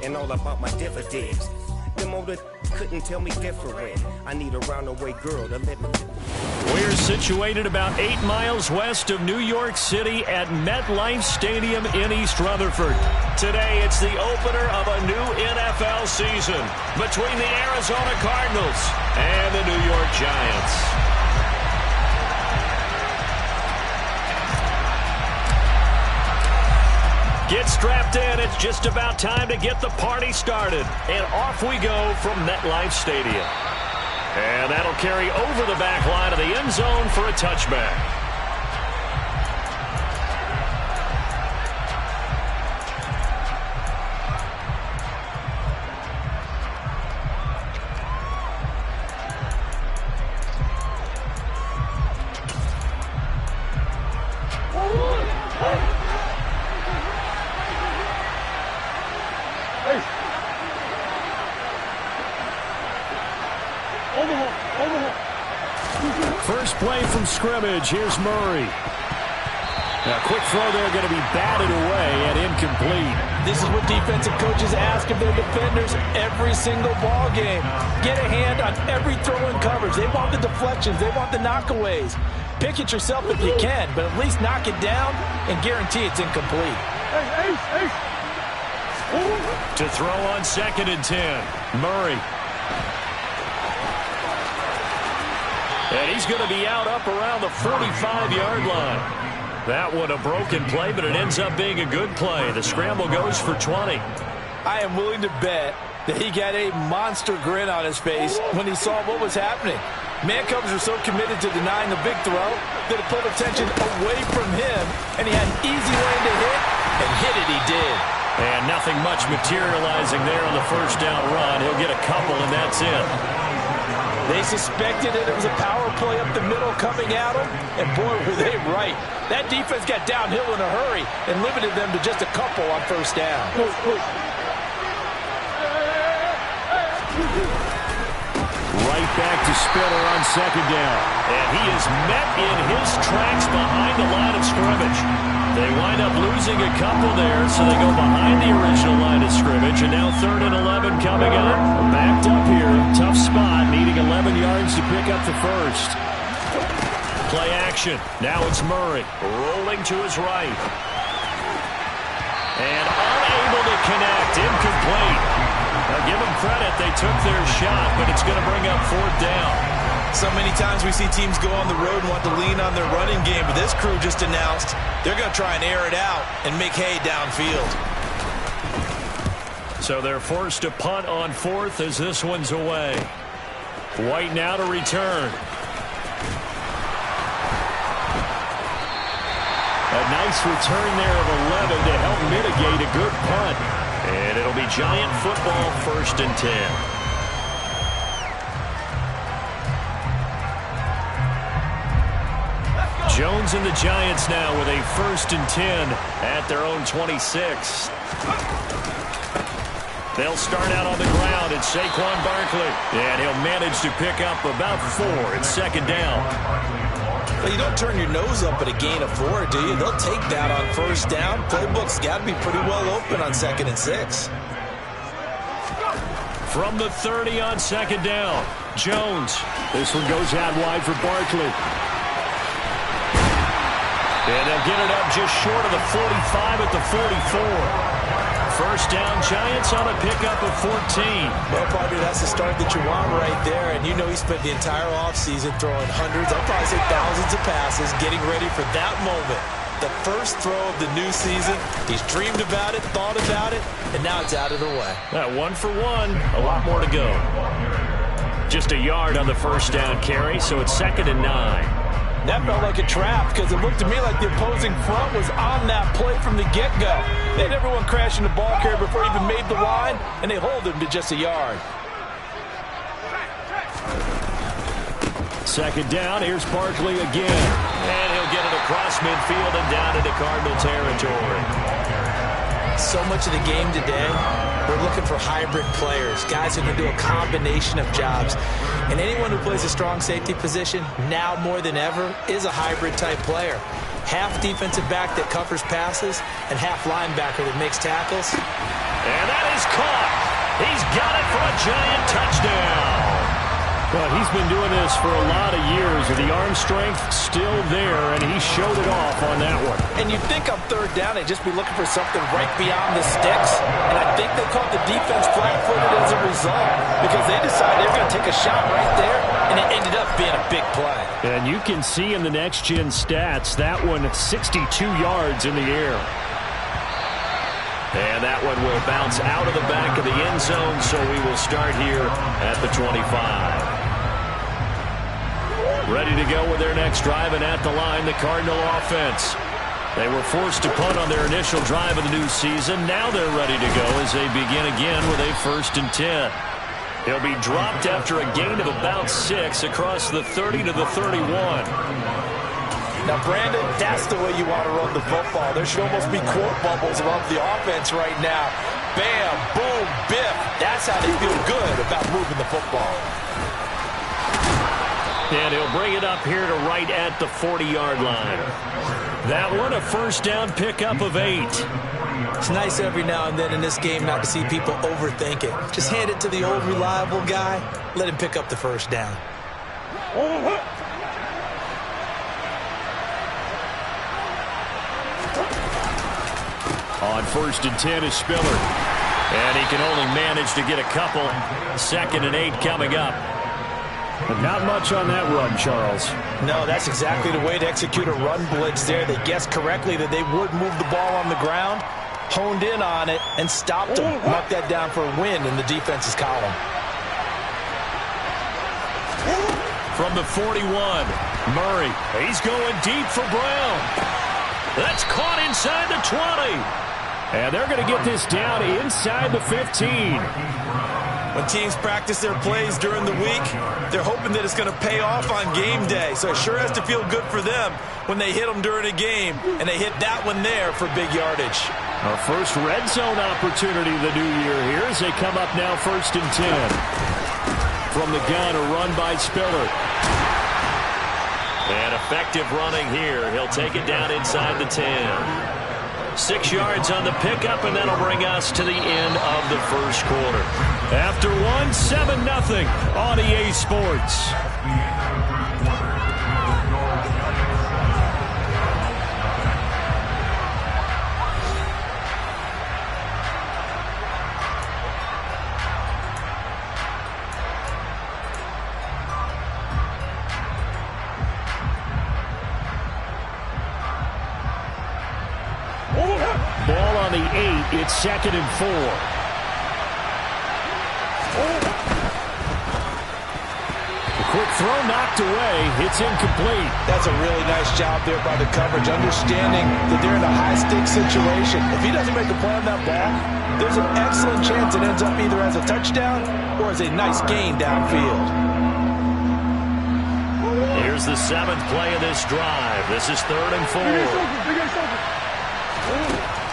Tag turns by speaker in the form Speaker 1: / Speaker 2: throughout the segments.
Speaker 1: and all about my dividends. Them older couldn't tell me different. I need a roundaway girl to let me.
Speaker 2: We're situated about 8 miles west of New York City at MetLife Stadium in East Rutherford. Today, it's the opener of a new NFL season between the Arizona Cardinals and the New York Giants. Get strapped in. It's just about time to get the party started. And off we go from MetLife Stadium. And that'll carry over the back line of the end zone for a touchback. First play from scrimmage. Here's Murray. Now, quick throw there, going to be batted away and incomplete.
Speaker 3: This is what defensive coaches ask of their defenders every single ball game. Get a hand on every throw in coverage. They want the deflections. They want the knockaways. Pick it yourself if you can, but at least knock it down and guarantee it's incomplete.
Speaker 2: To throw on 2nd and 10. Murray. And he's going to be out up around the 45-yard line. That one a broken play, but it ends up being a good play. The scramble goes for 20.
Speaker 3: I am willing to bet that he got a monster grin on his face when he saw what was happening. Man covers are so committed to denying the big throw that it pulled attention away from him, and he had an easy lane to hit, and hit it he did.
Speaker 2: And nothing much materializing there on the first down run. He'll get a couple, and that's it.
Speaker 3: They suspected it was a power play up the middle coming at them, and boy, were they right. That defense got downhill in a hurry and limited them to just a couple on first down.
Speaker 2: Right back to Spiller on 2nd down. And he is met in his tracks behind the line of scrimmage. They wind up losing a couple there, so they go behind the original line of scrimmage. And now 3rd and 11 coming up. Backed up here. Tough spot, needing 11 yards to pick up the first. Play action. Now it's Murray. Rolling to his right. And unable to connect. Incomplete. Now give them credit. They took their shot, but it's going to bring up 4th down.
Speaker 3: So many times we see teams go on the road and want to lean on their running game, but this crew just announced they're going to try and air it out and make hay downfield.
Speaker 2: So they're forced to punt on 4th as this one's away. White now to return. A nice return there of 11 to help mitigate a good punt. And it'll be Giant football, 1st and 10. Jones and the Giants now with a 1st and 10 at their own 26. They'll start out on the ground. It's Saquon Barkley. And he'll manage to pick up about 4. It's 2nd down.
Speaker 3: Well, you don't turn your nose up at a gain of 4, do you? They'll take that on first down. Playbook's got to be pretty well open on 2nd and 6.
Speaker 2: From the 30 on 2nd down, Jones. This one goes out wide for Barkley. And they'll get it up just short of the 45 at the 44. First down, Giants on a pickup of 14.
Speaker 3: Well, partner, that's the start that you want right there. And you know he spent the entire offseason throwing hundreds, I'll probably say thousands of passes, getting ready for that moment. The first throw of the new season. He's dreamed about it, thought about it, and now it's out of the way.
Speaker 2: 1 for 1, a lot more to go. Just a yard on the first down carry, so it's 2nd and 9.
Speaker 3: That felt like a trap because it looked to me like the opposing front was on that play from the get-go. They had everyone crashing the ball carrier before he even made the line, and they hold him to just a yard.
Speaker 2: 2nd down, here's Barkley again. And he'll get it across midfield and down into Cardinal territory.
Speaker 3: So much of the game today, we're looking for hybrid players, guys who can do a combination of jobs. And anyone who plays a strong safety position, now more than ever, is a hybrid-type player. Half defensive back that covers passes and half linebacker that makes tackles.
Speaker 2: And that is caught. He's got it for a giant touchdown. But he's been doing this for a lot of years, and the arm strength still there, and he showed it off on that one.
Speaker 3: And you think on third down, they'd just be looking for something right beyond the sticks. And I think they caught the defense flat-footed as a result because they decided they were going to take a shot right there, and it ended up being a big play.
Speaker 2: And you can see in the next-gen stats, that one 62 yards in the air. And that one will bounce out of the back of the end zone, so we will start here at the 25. Ready to go with their next drive, and at the line, the Cardinal offense. They were forced to punt on their initial drive of the new season. Now they're ready to go as they begin again with a 1st and 10. He'll be dropped after a gain of about 6 across the 30 to the 31.
Speaker 3: Now, Brandon, that's the way you want to run the football. There should almost be quote bubbles above the offense right now. Bam, boom, biff. That's how they feel good about moving the football.
Speaker 2: And he'll bring it up here to right at the 40-yard line. That one, a 1st down pickup of 8.
Speaker 3: It's nice every now and then in this game not to see people overthink it. Just hand it to the old reliable guy. Let him pick up the 1st down.
Speaker 2: On 1st and 10 is Spiller. And he can only manage to get a couple. 2nd and 8 coming up. But not much on that run, Charles.
Speaker 3: No, that's exactly the way to execute a run blitz there. They guessed correctly that they would move the ball on the ground, honed in on it, and stopped them. Knocked that down for a win in the defense's column.
Speaker 2: From the 41, Murray. He's going deep for Brown. That's caught inside the 20. And they're going to get this down inside the 15.
Speaker 3: When teams practice their plays during the week, they're hoping that it's going to pay off on game day. So it sure has to feel good for them when they hit them during a game, and they hit that one there for big yardage.
Speaker 2: Our first red zone opportunity of the new year here as they come up now 1st and 10. From the gun, a run by Spiller. And effective running here. He'll take it down inside the 10. 6 yards on the pickup, and that'll bring us to the end of the 1st quarter. After one, 7-0 on EA Sports. Ball on the 8. It's 2nd and 4. Quick throw knocked away. It's incomplete.
Speaker 3: That's a really nice job there by the coverage, understanding that they're in a high-stakes situation. If he doesn't make a play on that ball, there's an excellent chance it ends up either as a touchdown or as a nice gain downfield.
Speaker 2: Here's the 7th play of this drive. This is 3rd and 4.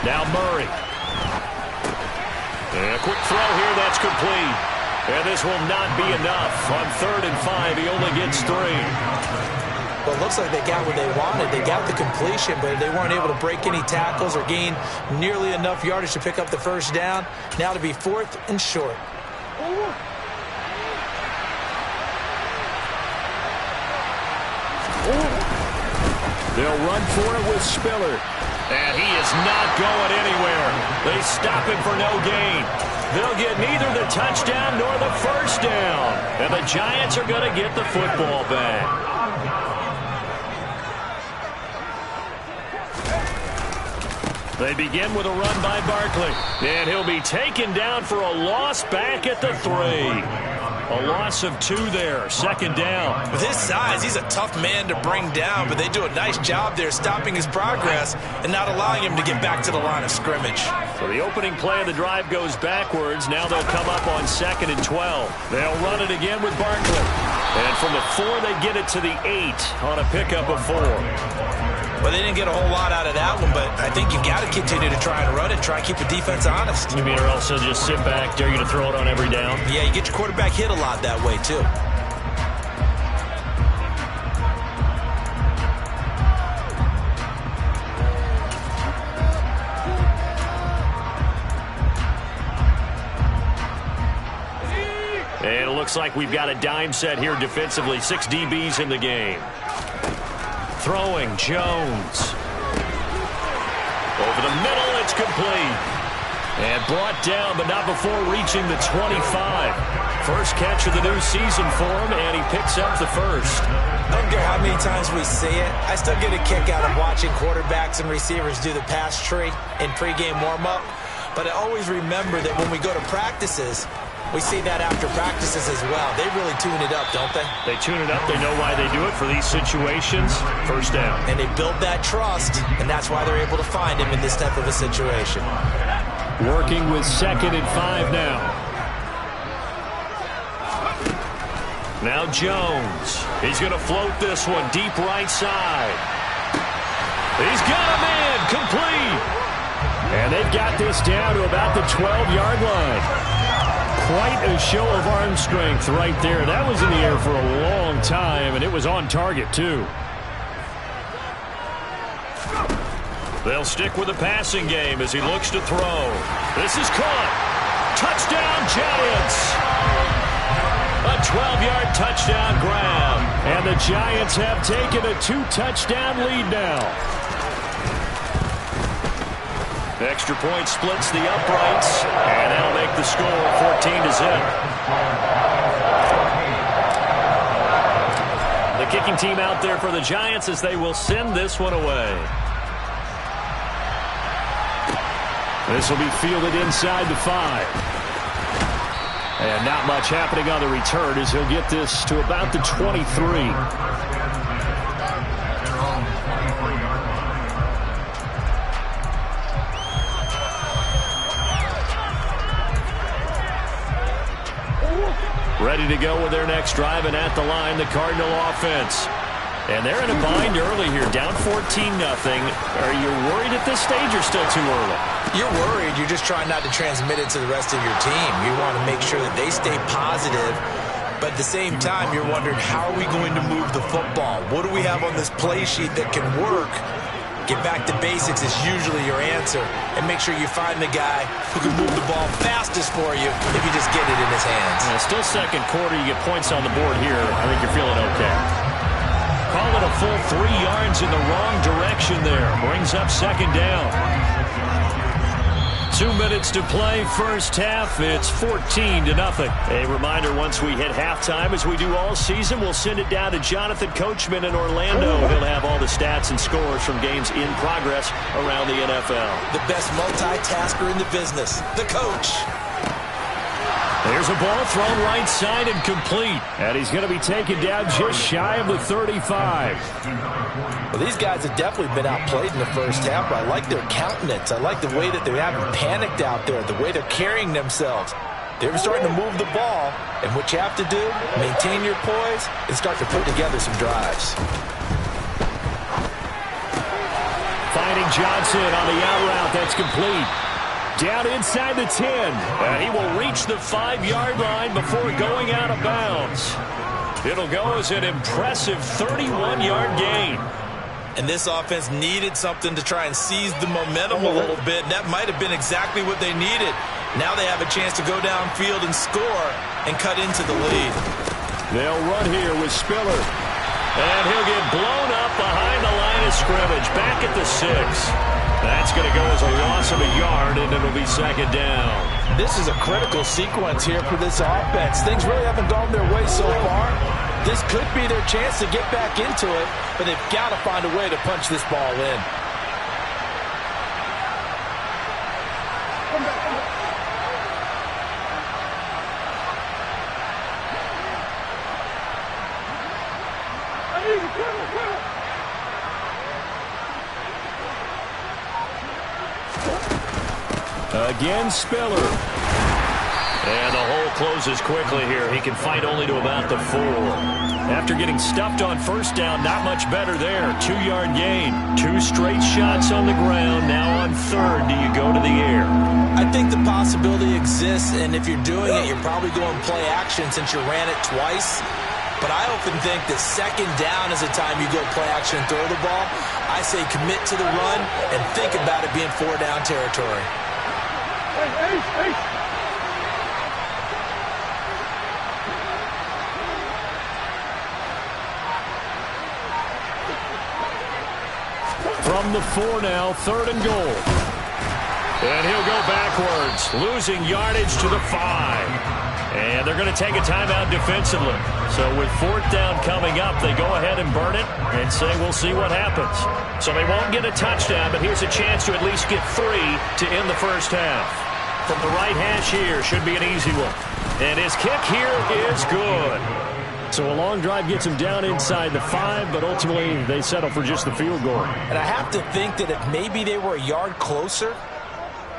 Speaker 2: Now Murray. And a quick throw here. That's complete. And this will not be enough. On 3rd and 5, he only gets 3.
Speaker 3: Well, it looks like they got what they wanted. They got the completion, but they weren't able to break any tackles or gain nearly enough yardage to pick up the 1st down. Now to be 4th and short.
Speaker 2: They'll run for it with Spiller. And he is not going anywhere. They stop him for no gain. They'll get neither the touchdown nor the 1st down. And the Giants are going to get the football back. They begin with a run by Barkley. And he'll be taken down for a loss back at the 3. A loss of 2 there, 2nd down.
Speaker 3: With his size, he's a tough man to bring down, but they do a nice job there stopping his progress and not allowing him to get back to the line of scrimmage.
Speaker 2: So the opening play of the drive goes backwards. Now they'll come up on 2nd and 12. They'll run it again with Barkley. And from the 4, they get it to the 8 on a pickup of 4.
Speaker 3: Well, they didn't get a whole lot out of that one, but I think you got to continue to try and run it, try and keep the defense honest.
Speaker 2: You mean or else they'll just sit back, dare you to throw it on every down?
Speaker 3: Yeah, you get your quarterback hit a lot that way, too.
Speaker 2: And it looks like we've got a dime set here defensively. 6 DBs in the game. Throwing, Jones. Over the middle, it's complete. And brought down, but not before reaching the 25. First catch of the new season for him, and he picks up the first.
Speaker 3: I don't care how many times we see it. I still get a kick out of watching quarterbacks and receivers do the pass tree in pregame warm-up. But I always remember that when we go to practices, we see that after practices as well. They really tune it up, don't they?
Speaker 2: They tune it up. They know why they do it for these situations. First down.
Speaker 3: And they build that trust, and that's why they're able to find him in this type of a situation.
Speaker 2: Working with 2nd and 5 now. Now Jones. He's going to float this one deep right side. He's got him in. Complete. And they've got this down to about the 12-yard line. Quite a show of arm strength right there. That was in the air for a long time, and it was on target, too. They'll stick with the passing game as he looks to throw. This is caught. Touchdown, Giants. A 12-yard touchdown grab. And the Giants have taken a 2-touchdown lead now. Extra point splits the uprights, and that'll make the score 14-0. The kicking team out there for the Giants as they will send this one away. This will be fielded inside the 5. And not much happening on the return as he'll get this to about the 23. Ready to go with their next drive, and at the line, the Cardinal offense. And they're in a bind early here, down 14-0. Are you worried at this stage or still too early?
Speaker 3: You're worried. You're just trying not to transmit it to the rest of your team. You want to make sure that they stay positive, but at the same time, you're wondering, how are we going to move the football? What do we have on this play sheet that can work? Get back to basics is usually your answer, and make sure you find the guy who can move the ball fastest for you if you just get it in his hands.
Speaker 2: Yeah, still second quarter, you get points on the board here. I think you're feeling okay. Call it a full 3 yards in the wrong direction there. Brings up 2nd down. 2 minutes to play, first half. It's 14-0. A reminder, once we hit halftime, as we do all season, we'll send it down to Jonathan Coachman in Orlando. He'll have all the stats and scores from games in progress around the NFL.
Speaker 3: The best multitasker in the business, the coach.
Speaker 2: There's a ball thrown right side and complete. And he's going to be taken down just shy of the 35.
Speaker 3: Well, these guys have definitely been outplayed in the first half, but I like their countenance. I like the way that they haven't panicked out there, the way they're carrying themselves. They're starting to move the ball, and what you have to do, maintain your poise and start to put together some drives.
Speaker 2: Finding Johnson on the out route. That's complete. Down inside the 10. And he will reach the 5-yard line before going out of bounds. It'll go as an impressive 31-yard gain.
Speaker 3: And this offense needed something to try and seize the momentum a little bit. That might have been exactly what they needed. Now they have a chance to go downfield and score and cut into the lead.
Speaker 2: They'll run here with Spiller. And he'll get blown up behind the line of scrimmage. Back at the 6. That's going to go as a loss of a yard, and it'll be 2nd down.
Speaker 3: This is a critical sequence here for this offense. Things really haven't gone their way so far. This could be their chance to get back into it, but they've got to find a way to punch this ball in.
Speaker 2: Again, Spiller. And the hole closes quickly here. He can fight only to about the 4. After getting stuffed on first down, not much better there. 2-yard gain. 2 straight shots on the ground. Now on 3rd, do you go to the air?
Speaker 3: I think the possibility exists, and if you're doing it, you're probably going play action since you ran it twice. But I often think that 2nd down is the time you go play action and throw the ball. I say commit to the run and think about it being 4-down territory.
Speaker 2: from the 4 now, 3rd and goal. And he'll go backwards, losing yardage to the 5. And they're going to take a timeout defensively. So with 4th down coming up, they go ahead and burn it and say we'll see what happens. So they won't get a touchdown, but here's a chance to at least get 3 to end the first half. From the right hash here, should be an easy one. And his kick here is good. So a long drive gets him down inside the 5, but ultimately they settle for just the field goal.
Speaker 3: And I have to think that if maybe they were a yard closer,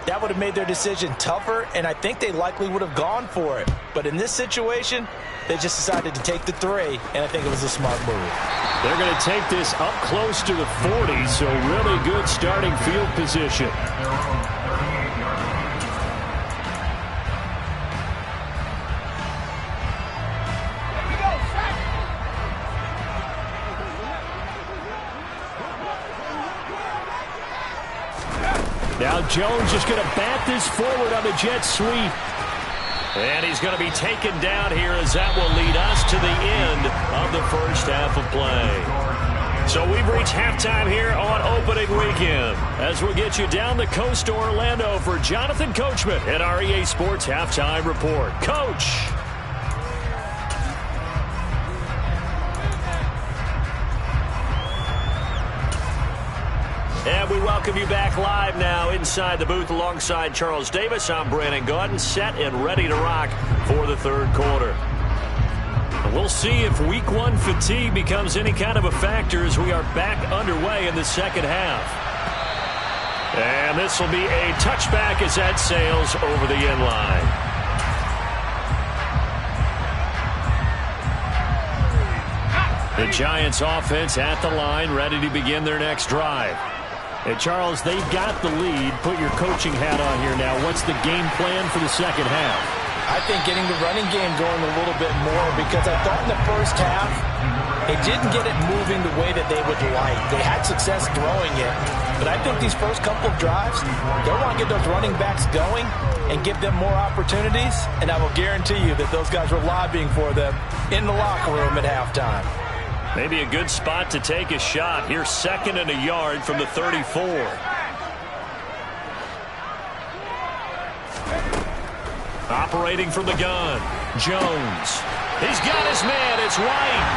Speaker 3: that would have made their decision tougher, and I think they likely would have gone for it. But in this situation, they just decided to take the 3, and I think it was a smart move.
Speaker 2: They're going to take this up close to the 40, so really good starting field position. Now Jones is going to bat this forward on the jet sweep. And he's going to be taken down here as that will lead us to the end of the first half of play. So we've reached halftime here on opening weekend as we'll get you down the coast to Orlando for Jonathan Coachman at our EA Sports Halftime Report. Coach! And we welcome you back live now inside the booth alongside Charles Davis. I'm Brandon Gaudin, set and ready to rock for the third quarter. And we'll see if week 1 fatigue becomes any kind of a factor as we are back underway in the second half. And this will be a touchback as that sails over the end line. The Giants offense at the line, ready to begin their next drive. And Charles, they've got the lead. Put your coaching hat on here now. What's the game plan for the second half?
Speaker 3: I think getting the running game going a little bit more, because I thought in the first half they didn't get it moving the way that they would like. They had success throwing it, but I think these first couple of drives, they want to get those running backs going and give them more opportunities, and I will guarantee you that those guys were lobbying for them in the locker room at halftime.
Speaker 2: Maybe a good spot to take a shot. Here's 2nd and a yard from the 34. Operating from the gun, Jones. He's got his man. It's White.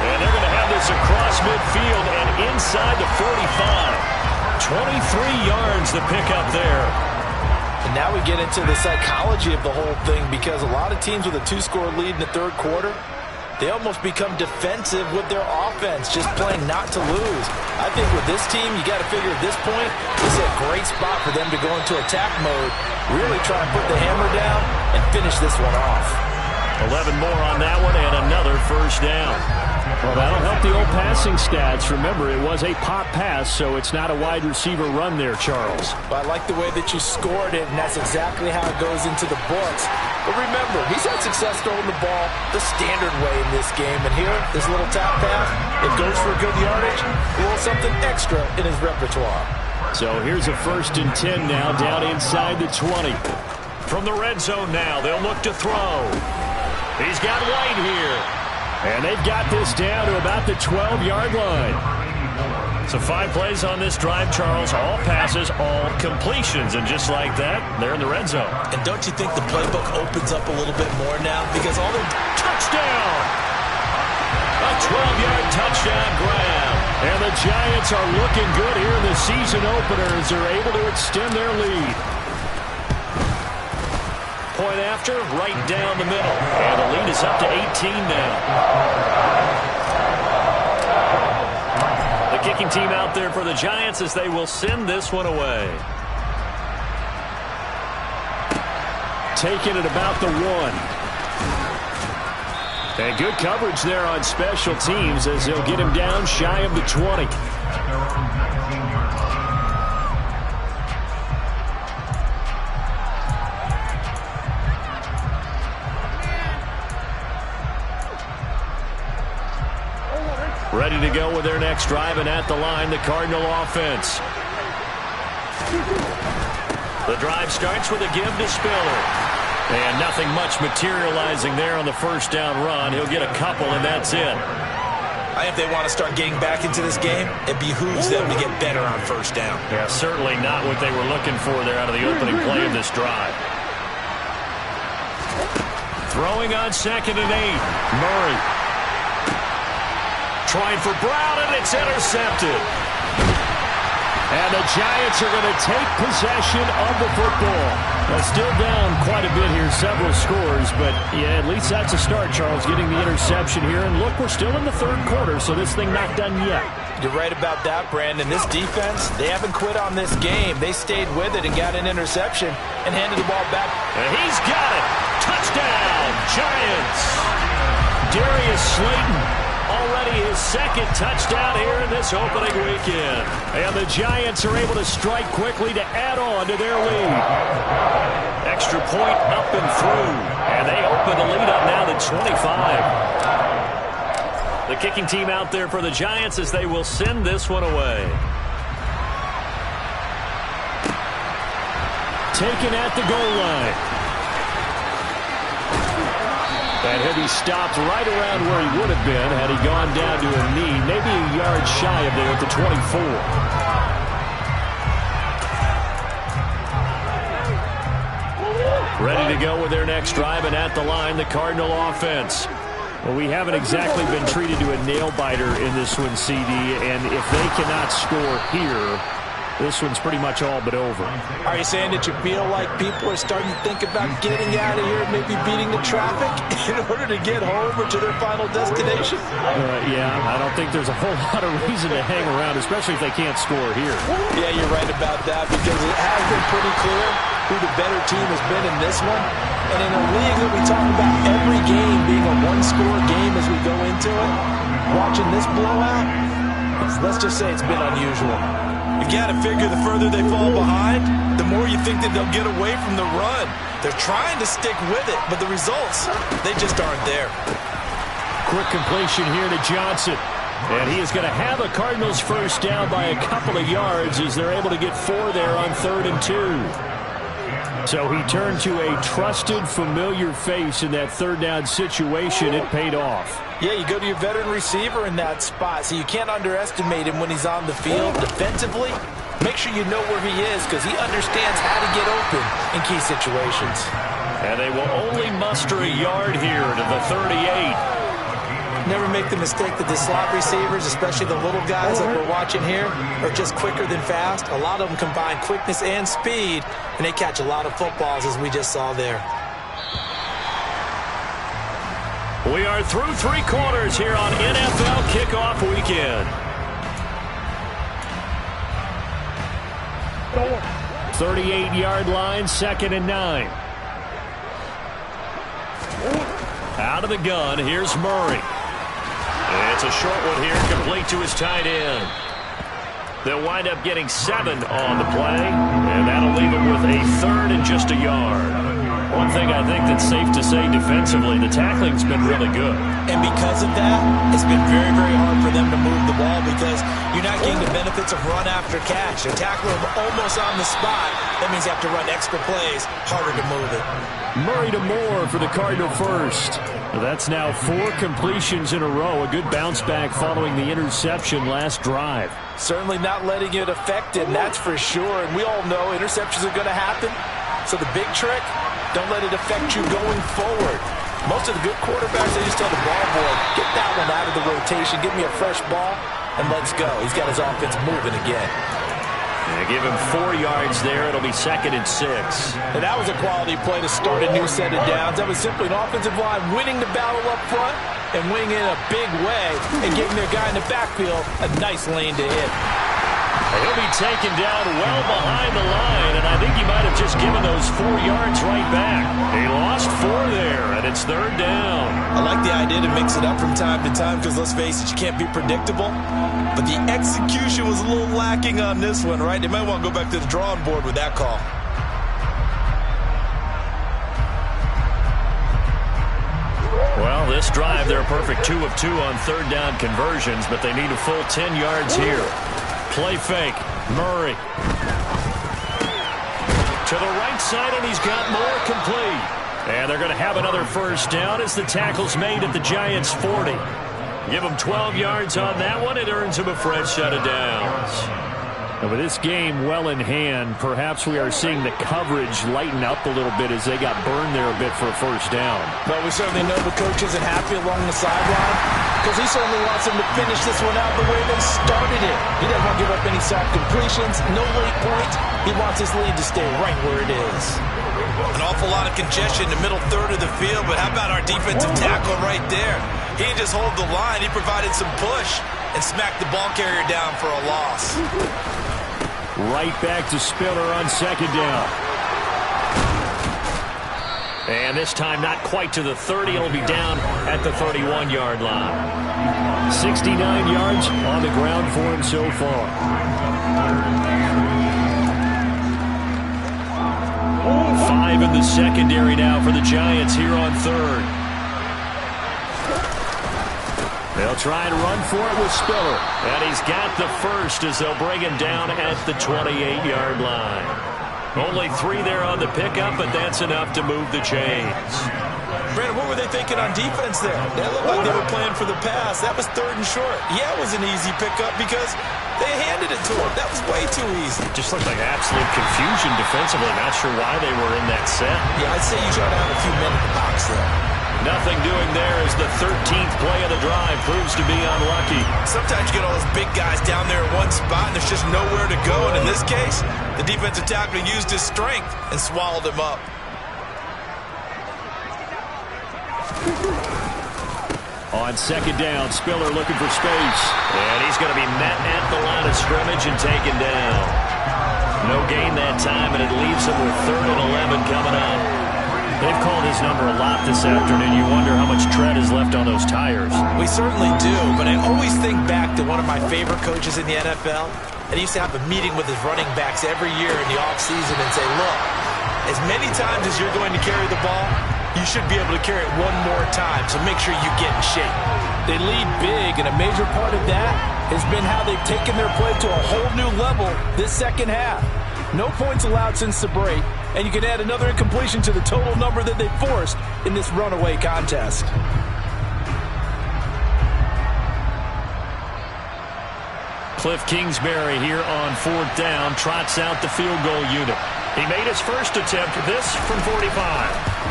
Speaker 2: And they're going to have this across midfield and inside the 45. 23 yards to pick up there.
Speaker 3: And now we get into the psychology of the whole thing, because a lot of teams with a 2-score lead in the third quarter, they almost become defensive with their offense, just playing not to lose. I think with this team, you got to figure at this point, this is a great spot for them to go into attack mode, really try and put the hammer down and finish this one off.
Speaker 2: 11 more on that one and another first down. Well, that'll help the old passing stats. Remember, it was a pop pass, so it's not a wide receiver run there, Charles.
Speaker 3: But I like the way that you scored it, and that's exactly how it goes into the books. But remember, he's had success throwing the ball the standard way in this game. And here, this little tap pass, it goes for a good yardage, a little something extra in his repertoire.
Speaker 2: So here's a 1st and 10 now, down inside the 20. From the red zone now, they'll look to throw. He's got White here. And they've got this down to about the 12-yard line. So 5 plays on this drive, Charles. All passes, all completions. And just like that, they're in the red zone.
Speaker 3: And don't you think the playbook opens up a little bit more now? Because all their
Speaker 2: touchdown! A 12-yard touchdown grab. And the Giants are looking good here in the season opener as they're able to extend their lead. Point after, right down the middle. And the lead is up to 18 now. The kicking team out there for the Giants as they will send this one away. Taking it about the 1. And good coverage there on special teams as they'll get him down shy of the 20. Ready to go with their next drive, and at the line, the Cardinal offense. The drive starts with a give to Spiller. And nothing much materializing there on the first down run. He'll get a couple, and that's it.
Speaker 3: I think if they want to start getting back into this game, it behooves them to get better on first down.
Speaker 2: Yeah, certainly not what they were looking for there out of the opening play of this drive. Throwing on 2nd and 8. Murray. Trying for Brown, and it's intercepted. And the Giants are going to take possession of the football. Still down quite a bit here, several scores, but yeah, at least that's a start, Charles, getting the interception here. And look, we're still in the third quarter, so this thing not done yet.
Speaker 3: You're right about that, Brandon. This defense, they haven't quit on this game. They stayed with it and got an interception and handed the ball back.
Speaker 2: And he's got it. Touchdown, Giants. Darius Slayton. Already his 2nd touchdown here in this opening weekend. And the Giants are able to strike quickly to add on to their lead. Extra point up and through. And they open the lead up now to 25. The kicking team out there for the Giants as they will send this one away. Taken at the goal line. And he'll be stopped right around where he would have been had he gone down to a knee, maybe a yard shy of there at the 24. Ready to go with their next drive, and at the line, the Cardinal offense. Well, we haven't exactly been treated to a nail-biter in this one, CD, and if they cannot score here, this one's pretty much all but over.
Speaker 3: Are you saying that you feel like people are starting to think about getting out of here, maybe beating the traffic in order to get home or to their final destination?
Speaker 2: Yeah, I don't think there's a whole lot of reason to hang around, especially if they can't score here.
Speaker 3: Yeah, you're right about that, because it has been pretty clear who the better team has been in this one. And in a league that we talk about every game being a one-score game as we go into it, watching this blowout, let's just say it's been unusual. You got to figure the further they fall behind, the more you think that they'll get away from the run. They're trying to stick with it, but the results, they just aren't there.
Speaker 2: Quick completion here to Johnson. And he is going to have a Cardinals first down by a couple of yards as they're able to get 4 there on 3rd and 2. So he turned to a trusted, familiar face in that 3rd down situation. It paid off.
Speaker 3: Yeah, you go to your veteran receiver in that spot, so you can't underestimate him when he's on the field defensively. Make sure you know where he is because he understands how to get open in key situations.
Speaker 2: And they will only muster a yard here to the 38.
Speaker 3: Never make the mistake that the slot receivers, especially the little guys like we're watching here, are just quicker than fast. A lot of them combine quickness and speed, and they catch a lot of footballs as we just saw there.
Speaker 2: We are through 3 quarters here on NFL Kickoff Weekend. 38-yard line, 2nd and 9. Out of the gun, here's Murray. It's a short one here, complete to his tight end. They'll wind up getting 7 on the play, and that'll leave them with a 3rd and just a yard. One thing I think that's safe to say defensively, the tackling's been really good.
Speaker 3: And because of that, it's been very, very hard for them to move the ball because you're not getting the benefits of run after catch. They tackle them almost on the spot. That means you have to run extra plays, harder to move it.
Speaker 2: Murray to Moore for the Cardinal first. That's now 4 completions in a row. A good bounce back following the interception last drive.
Speaker 3: Certainly not letting it affect him, that's for sure. And we all know interceptions are going to happen. So the big trick, don't let it affect you going forward. Most of the good quarterbacks, they just tell the ball boy, get that one out of the rotation, give me a fresh ball, and let's go. He's got his offense moving again.
Speaker 2: They give him 4 yards there. It'll be 2nd and 6.
Speaker 3: And that was a quality play to start a new set of downs. That was simply an offensive line winning the battle up front and winning in a big way and giving their guy in the backfield a nice lane to hit.
Speaker 2: He'll be taken down well behind the line, and I think he might have just given those 4 yards right back. He lost 4 there, and it's 3rd down.
Speaker 3: I like the idea to mix it up from time to time because, let's face it, you can't be predictable. But the execution was a little lacking on this one, right? They might want to go back to the drawing board with that call.
Speaker 2: Well, this drive, they're a perfect 2 of 2 on 3rd down conversions, but they need a full 10 yards here. Play fake. Murray. To the right side, and he's got more complete. And they're going to have another first down as the tackle's made at the Giants' 40. Give him 12 yards on that one. It earns him a fresh set of downs. And with this game well in hand, perhaps we are seeing the coverage lighten up a little bit as they got burned there a bit for a first down.
Speaker 3: But we certainly know the coach isn't happy along the sideline because he certainly wants them to finish this one out the way they started it. He doesn't want to give up any soft completions, no late points. He wants his lead to stay right where it is.
Speaker 4: An awful lot of congestion in the middle third of the field, but how about our defensive tackle right there? He didn't just hold the line, he provided some push and smacked the ball carrier down for a loss.
Speaker 2: Right back to Spiller on second down. And this time not quite to the 30. It'll be down at the 31-yard line. 69 yards on the ground for him so far. Five in the secondary now for the Giants here on third. They'll try and run for it with Spiller. And he's got the first as they'll bring him down at the 28-yard line. Only 3 there on the pickup, but that's enough to move the chains.
Speaker 3: Brandon, what were they thinking on defense there? They looked like they were playing for the pass. That was 3rd and short. Yeah, it was an easy pickup because they handed it to him. That was way too easy.
Speaker 2: Just looked like absolute confusion defensively. Not sure why they were in that set.
Speaker 3: Yeah, I'd say you try to have a few men in the box there.
Speaker 2: Nothing doing there as the 13th play of the drive proves to be unlucky.
Speaker 4: Sometimes you get all those big guys down there in one spot and there's just nowhere to go. And in this case, the defensive tackle used his strength and swallowed him up.
Speaker 2: On second down, Spiller looking for space. And he's going to be met at the line of scrimmage and taken down. No gain that time, and it leaves him with 3rd and 11 coming up. They've called his number a lot this afternoon. You wonder how much tread is left on those tires.
Speaker 3: We certainly do, but I always think back to one of my favorite coaches in the NFL. And he used to have a meeting with his running backs every year in the offseason and say, look, as many times as you're going to carry the ball, you should be able to carry it one more time, so make sure you get in shape. They lead big, and a major part of that has been how they've taken their play to a whole new level this second half. No points allowed since the break, and you can add another incompletion to the total number that they forced in this runaway contest.
Speaker 2: Cliff Kingsbury here on 4th down, trots out the field goal unit. He made his first attempt, this from 45.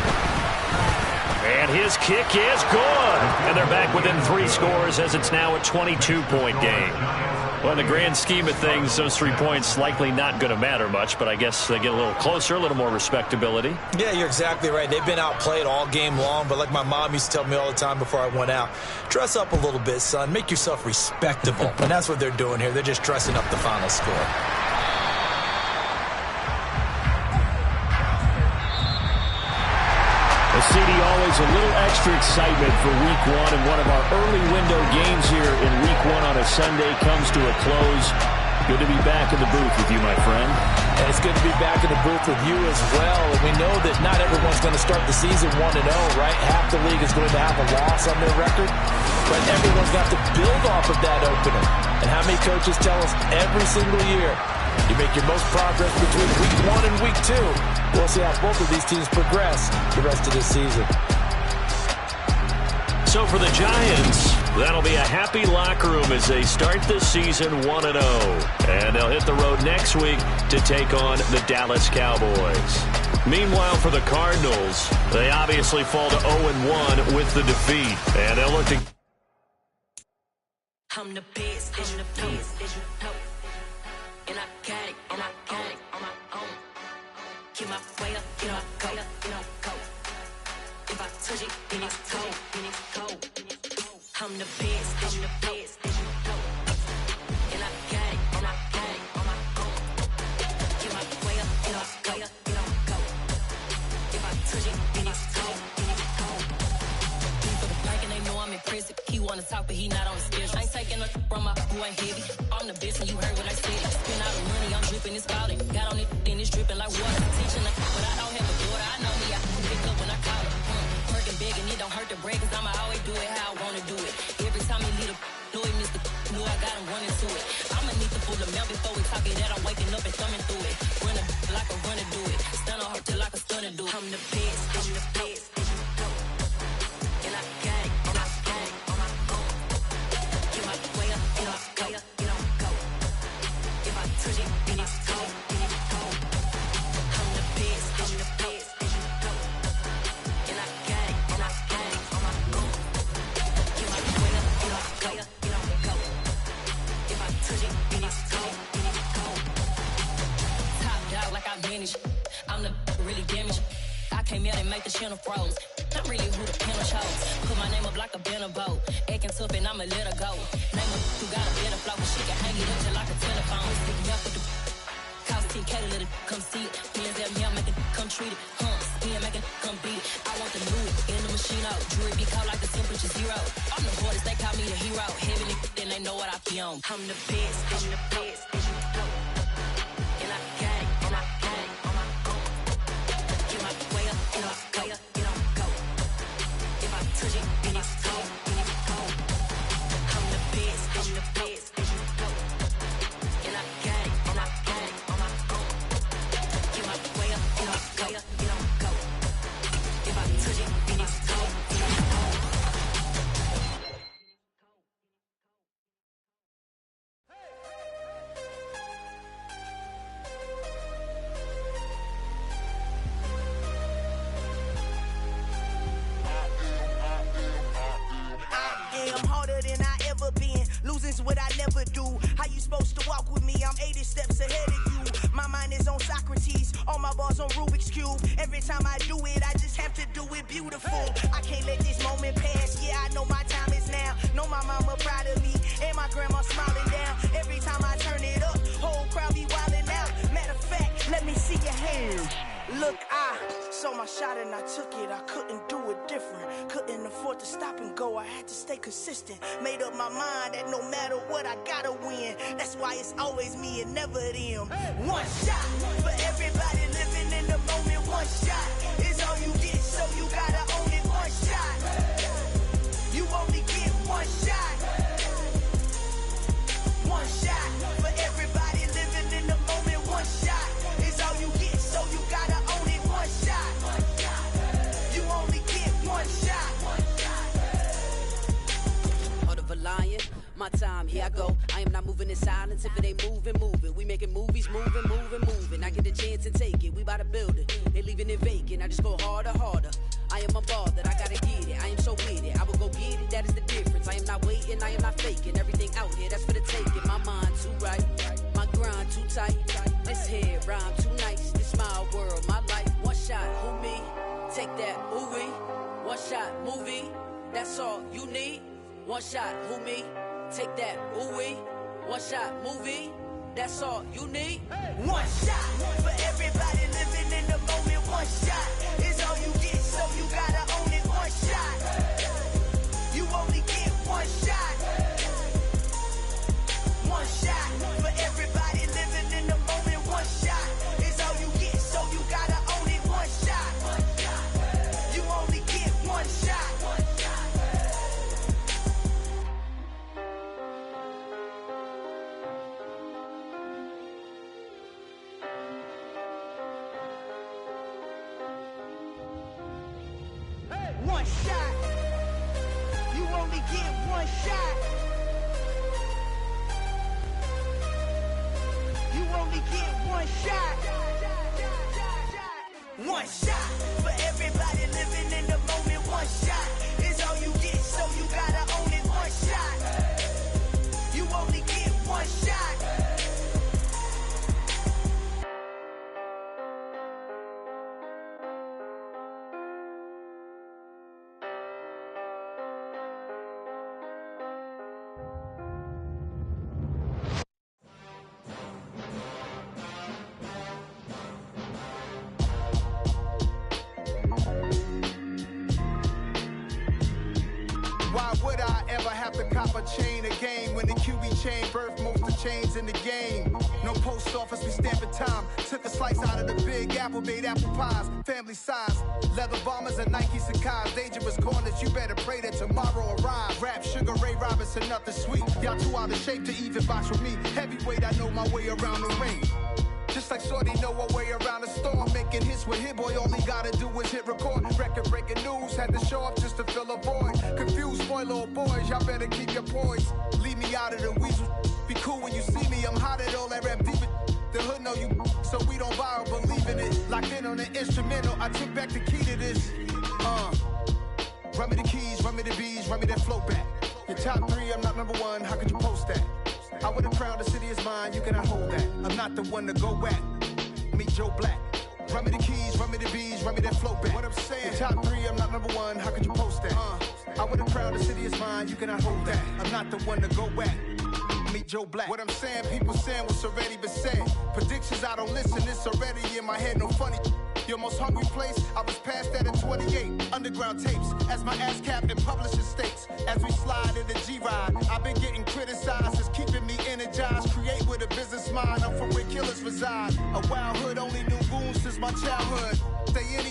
Speaker 2: And his kick is good. And they're back within 3 scores as it's now a 22-point game. Well, in the grand scheme of things, those 3 points likely not going to matter much, but I guess they get a little closer, a little more respectability.
Speaker 3: Yeah, you're exactly right. They've been outplayed all game long, but like my mom used to tell me all the time before I went out, dress up a little bit, son. Make yourself respectable. And that's what they're doing here. They're just dressing up the final score.
Speaker 2: CD, always a little extra excitement for Week 1, and one of our early window games here in Week 1 on a Sunday comes to a close. Good to be back in the booth with you, my friend.
Speaker 3: And it's good to be back in the booth with you as well. And we know that not everyone's going to start the season 1-0, right? Half the league is going to have a loss on their record. But everyone's got to build off of that opening. And how many coaches tell us every single year, you make your most progress between Week 1 and Week 2. We'll see how both of these teams progress the rest of this season.
Speaker 2: So for the Giants, that'll be a happy locker room as they start the season 1-0. And they'll hit the road next week to take on the Dallas Cowboys. Meanwhile, for the Cardinals, they obviously fall to 0-1 with the defeat. And they'll look to... I'm the best, I'm the best, and I got it, and I got it on my own. Keep my way up, get up, go, go. If I touch it, then it's cold, I'm the best, I'm the best, and I got it, and I got it on my own. Keep my way up, get up, go. If I touch it, then it's cold, For the blank and they know I'm impressive. He wanna talk, but he not on the schedule. I ain't taking no from my boy heavy. I'm the best, and you heard what I said. Spend all the money, I'm dripping, it's spouting. Got on it, then it's dripping like water. Teaching her, but I don't have a daughter. I know me, I can pick up when I call her. Working big, and it don't hurt to break, cause I'ma always do it how I wanna do it. Every time he lead a know he missed the know I got him running to it. I'ma need to pull the mail before we talk it that I'm waking up and thumbing through it. Run a like a runner do it. Stun on her till like a stunner do it. I'm the best, I'm the best, and I got it, and I got it on my own.
Speaker 5: Shannon froze. I'm really who the pen chose. Put my name up like a banner boat. Acting tough and I'ma let her go. Name her who got a better flow. She can hang it up just like a telephone. Stick me up with the cost 10K to let it come see it. Hands up, yeah, make it come treat it. Spin, make it come beat it. I want the new in the machine out. Jewelry be cold like the temperature 0. I'm the hardest, they call me the hero. Heavenly, then they know what I be on. I'm the best, I'm the best, and you know. And I gang on my own. Get my way up, get off, go, get on, go. If I touch it, then it's cold, then it's cold. I'm the best, and you know. And I gang on my own. Get my way up, get off, go, get on, go. If I touch it, then it's cold, then it's cold.
Speaker 6: I'm harder than I ever been. Losing's what I never do. How you supposed to walk with me? I'm 80 steps ahead of you. My mind is on Socrates. All my bars on Rubik's Cube. Every time I do it, I just have to do it beautiful. I can't let this moment pass. Yeah, I know my time is now. Know my mama proud of me. And my grandma smiling down. Every time I turn it up, whole crowd be wildin' out. Matter of fact, let me see your hands. Look, I saw my shot and I took it. I couldn't do it different. Couldn't afford to stop and go. I had to stay consistent. Made up my mind that no matter what, I gotta win. That's why it's always me and never them. One shot for everybody living in the moment. One shot is all you get, so you gotta own it. One shot. You only get one shot. One shot for everybody living in the moment. One shot is all you get, so you gotta own it. One shot. You only get one shot.
Speaker 7: Heart of a lion, my time, here I go. I am not moving in silence. If it ain't moving, moving. We making movies, moving, moving, moving. I get a chance and take it. We bout to build it. They leaving it vacant. I just go harder, harder. I am a ball that I gotta get it. I am so with it. I will go get it. That is the difference. I am not waiting. I am not faking. Everything out here, that's for the taking. My mind too right. My grind too tight. This head rhyme too nice. This my world, my life. One shot, who me? Take that, ooh wee. One shot, movie. That's all you need. One shot, who me? Take that, ooh wee. One shot, movie. That's all you need.
Speaker 6: One shot for everybody living in the moment. One shot is all you get, so you gotta own it. One shot. You only get one shot. One shot for everybody living in the moment. One shot is all you get, so you gotta own it. One shot. You only get one shot. One shot. You only get one shot. You only get one shot. One shot for everybody living in the moment. One shot is all you get, so you gotta own it. One shot. You only get one shot.
Speaker 8: Why would I ever have to cop a chain again when the QB chain birthed most of the chains in the game? No post office, we stamping time. Took a slice out of the big apple, made apple pies, family size. Leather bombers and Nike Sacai's. Dangerous corners, you better pray that tomorrow arrives. Rap, Sugar Ray Robinson, nothing sweet. Y'all too out of shape to even box with me. Heavyweight, I know my way around the ring. Just like Shorty know her way around the storm. Making hits with Hit Boy, all he gotta do is hit record. Record breaking news, had to show up just to fill a void. Confused boy, little boys, y'all better keep your poise. Leave me out of the weasel. Be cool when you see me, I'm hot at all that rap deep. The hood know you, so we don't borrow, believe in it. Locked in on the instrumental, I took back the key to this. Run me the keys, run me the bees, run me that flow back. Your top 3, I'm not number 1, how could you post that? I would've crowned the city is mine, you cannot hold that. I'm not the one to go at. Meet Joe Black. Run me the keys, run me the bees, run me that flow back. What I'm saying, the top 3, I'm not number 1, how could you post that? I would have crowned the city is mine, you cannot hold that. I'm not the one to go at. Meet Joe Black. What I'm saying, people saying what's already been said. Predictions, I don't listen, it's already in my head, no funny. Your most hungry place, I was past that at 28. Underground tapes, as my ass cap in publishing states. As we slide in the G-Ride, I've been getting criticized, it's keeping me energized. Create with a business mind, I'm from where killers reside. A wild hood, only knew goons since my childhood. Stay in